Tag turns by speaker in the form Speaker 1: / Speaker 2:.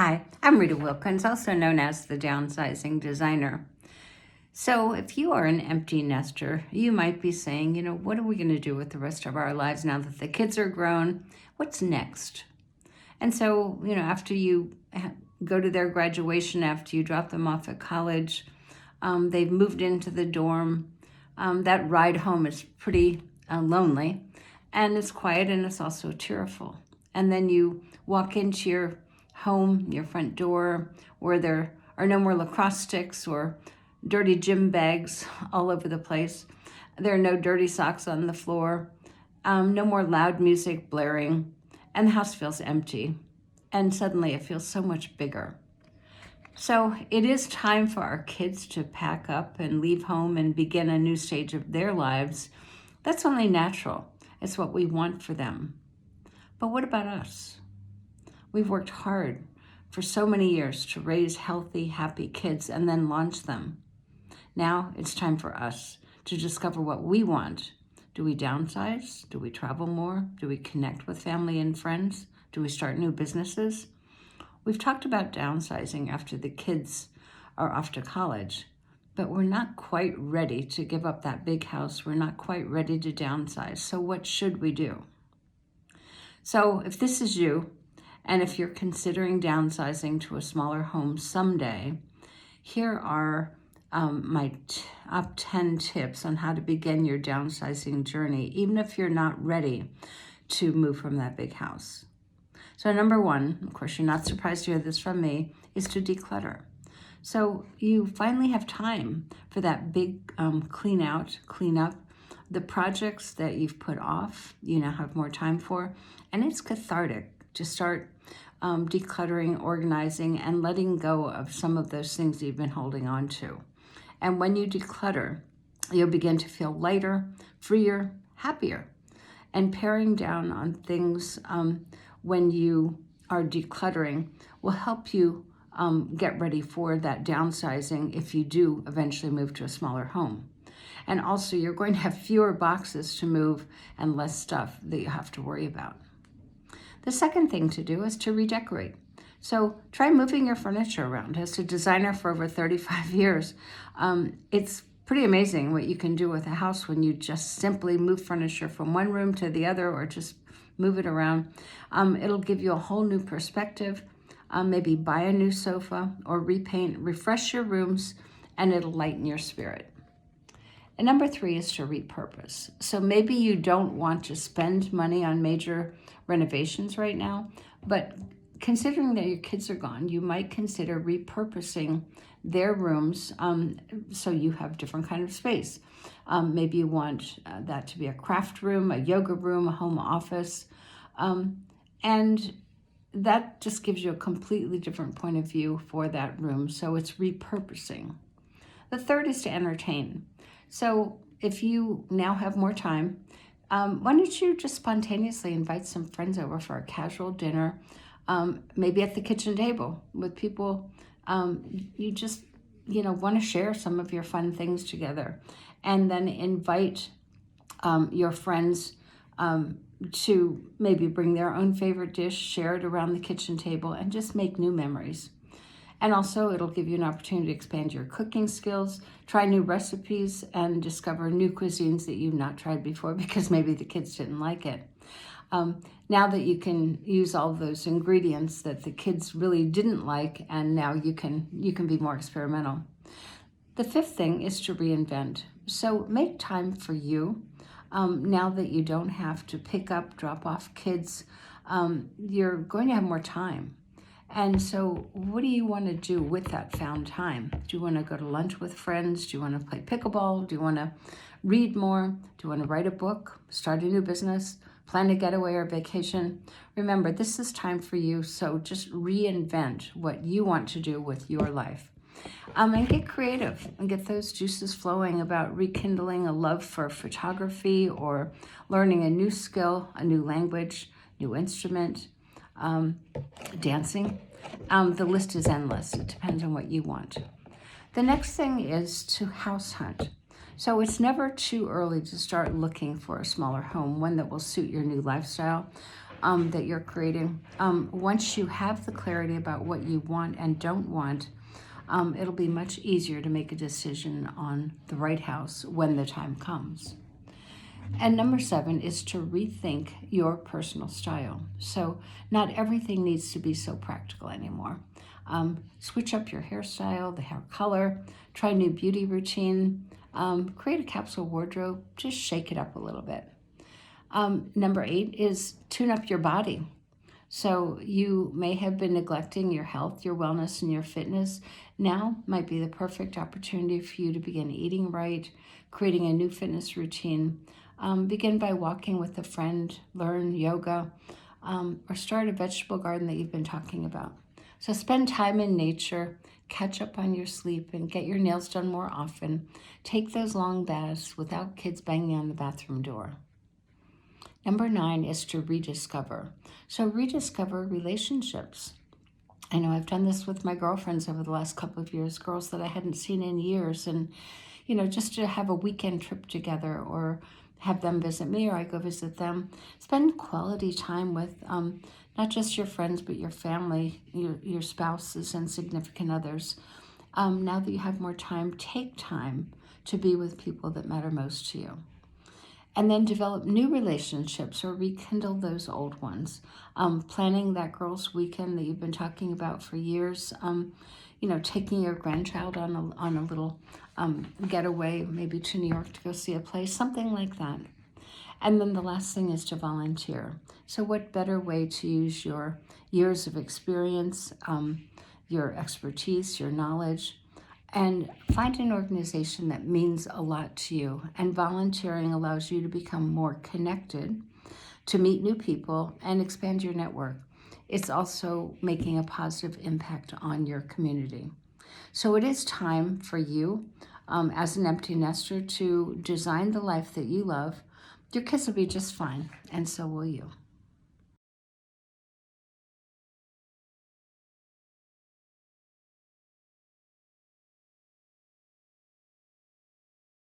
Speaker 1: Hi, I'm Rita Wilkins, also known as the Downsizing Designer. So if you are an empty nester, you might be saying, what are we going to do with the rest of our lives now that the kids are grown? What's next? And so, after you go to their graduation, after you drop them off at college, they've moved into the dorm. That ride home is pretty lonely, and it's quiet, and it's also tearful. And then you walk into your home, your front door, where there are no more lacrosse sticks or dirty gym bags all over the place. There are no dirty socks on the floor, no more loud music blaring, and the house feels empty. And suddenly it feels so much bigger. So it is time for our kids to pack up and leave home and begin a new stage of their lives. That's only natural. It's what we want for them. But what about us? We've worked hard for so many years to raise healthy, happy kids and then launch them. Now it's time for us to discover what we want. Do we downsize? Do we travel more? Do we connect with family and friends? Do we start new businesses? We've talked about downsizing after the kids are off to college, but we're not quite ready to give up that big house. We're not quite ready to downsize. So what should we do? So if this is you, and if you're considering downsizing to a smaller home someday, here are my top 10 tips on how to begin your downsizing journey, even if you're not ready to move from that big house. So number one, of course, you're not surprised to hear this from me, is to declutter. So you finally have time for that big clean up, the projects that you've put off, you now have more time for, and it's cathartic to start decluttering, organizing, and letting go of some of those things that you've been holding on to. And when you declutter, you'll begin to feel lighter, freer, happier. And paring down on things when you are decluttering will help you get ready for that downsizing if you do eventually move to a smaller home. And also, you're going to have fewer boxes to move and less stuff that you have to worry about. The second thing to do is to redecorate. So try moving your furniture around. As a designer for over 35 years, it's pretty amazing what you can do with a house when you just simply move furniture from one room to the other or just move it around. It'll give you a whole new perspective. Maybe buy a new sofa or repaint, refresh your rooms, and it'll lighten your spirit. And number three is to repurpose. So maybe you don't want to spend money on major renovations right now, but considering that your kids are gone, you might consider repurposing their rooms so you have different kind of space. Maybe you want that to be a craft room, a yoga room, a home office, and that just gives you a completely different point of view for that room. So it's repurposing. The third is to entertain. So if you now have more time, why don't you just spontaneously invite some friends over for a casual dinner, maybe at the kitchen table with people you just, want to share some of your fun things together. And then invite your friends to maybe bring their own favorite dish, share it around the kitchen table, and just make new memories. And also, it'll give you an opportunity to expand your cooking skills, try new recipes, and discover new cuisines that you've not tried before because maybe the kids didn't like it. Now that you can use all those ingredients that the kids really didn't like, and now you can be more experimental. The fifth thing is to reinvent. So make time for you. Now that you don't have to pick up, drop off kids, you're going to have more time. And so what do you want to do with that found time? Do you want to go to lunch with friends? Do you want to play pickleball? Do you want to read more? Do you want to write a book, start a new business, plan a getaway or vacation? Remember, this is time for you, so just reinvent what you want to do with your life. And get creative and get those juices flowing about rekindling a love for photography or learning a new skill, a new language, new instrument, dancing. The list is endless. It depends on what you want. The next thing is to house hunt. So it's never too early to start looking for a smaller home, one that will suit your new lifestyle. that you're creating. Once you have the clarity about what you want and don't want, it'll be much easier to make a decision on the right house when the time comes. And number 7 is to rethink your personal style. So not everything needs to be so practical anymore. Switch up your hairstyle, the hair color, try a new beauty routine, create a capsule wardrobe, just shake it up a little bit. Number 8 is tune up your body. So you may have been neglecting your health, your wellness, and your fitness. Now might be the perfect opportunity for you to begin eating right, creating a new fitness routine. Begin by walking with a friend, learn yoga, or start a vegetable garden that you've been talking about. So spend time in nature, catch up on your sleep, and get your nails done more often. Take those long baths without kids banging on the bathroom door. Number 9 is to rediscover. So rediscover relationships. I know I've done this with my girlfriends over the last couple of years, girls that I hadn't seen in years, and just to have a weekend trip together or have them visit me or I go visit them. Spend quality time with not just your friends, but your family, your spouses and significant others. Now that you have more time, take time to be with people that matter most to you. And then develop new relationships or rekindle those old ones. Planning that girls' weekend that you've been talking about for years. Taking your grandchild on a little getaway, maybe to New York to go see a play, something like that. And then the last thing is to volunteer. So what better way to use your years of experience, your expertise, your knowledge, and find an organization that means a lot to you. And volunteering allows you to become more connected, to meet new people, and expand your network. It's also making a positive impact on your community. So it is time for you, as an empty nester, to design the life that you love. Your kids will be just fine, and so will you.